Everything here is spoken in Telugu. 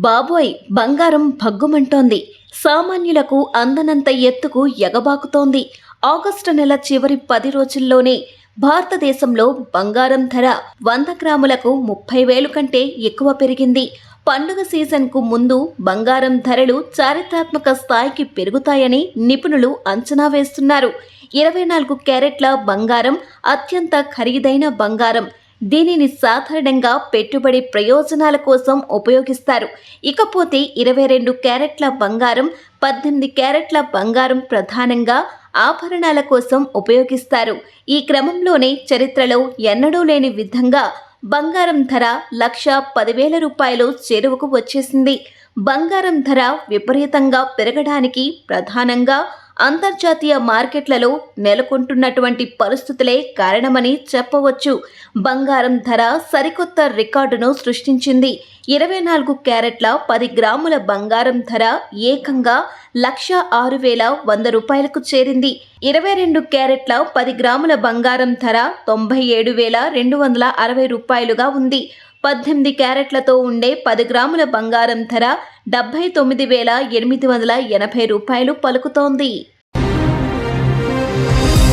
బాబోయ్! బంగారం భగ్గుమంటోంది. సామాన్యులకు అందనంత ఎత్తుకు ఎగబాకుతోంది. ఆగస్టు నెల చివరి 10 రోజుల్లోనే భారతదేశంలో బంగారం ధర 100 గ్రాములకు 30,000 కంటే ఎక్కువ పెరిగింది. పండుగ సీజన్కు ముందు బంగారం ధరలు చారిత్రాత్మక స్థాయికి పెరుగుతాయని నిపుణులు అంచనా వేస్తున్నారు. 24 క్యారెట్ల బంగారం అత్యంత ఖరీదైన బంగారం. దీనిని సాధారణంగా పెట్టుబడి ప్రయోజనాల కోసం ఉపయోగిస్తారు. ఇకపోతే 22 క్యారెట్ల బంగారం, 18 క్యారెట్ల బంగారం ప్రధానంగా ఆభరణాల కోసం ఉపయోగిస్తారు. ఈ క్రమంలోనే చరిత్రలో ఎన్నడూ లేని విధంగా బంగారం ధర 1,10,000 చేరువకు వచ్చేసింది. బంగారం ధర విపరీతంగా పెరగడానికి ప్రధానంగా అంతర్జాతీయ మార్కెట్లలో నెలకొంటున్నటువంటి పరిస్థితులే కారణమని చెప్పవచ్చు. బంగారం ధర సరికొత్త రికార్డును సృష్టించింది. 24 క్యారెట్ల 10 గ్రాముల బంగారం ధర ఏకంగా 106,100 చేరింది. 22 క్యారెట్ల 10 గ్రాముల బంగారం ధర 97,260 ఉంది. 18 క్యారెట్లతో ఉండే 10 గ్రాముల బంగారం ధర 79,880 పలుకుతోంది.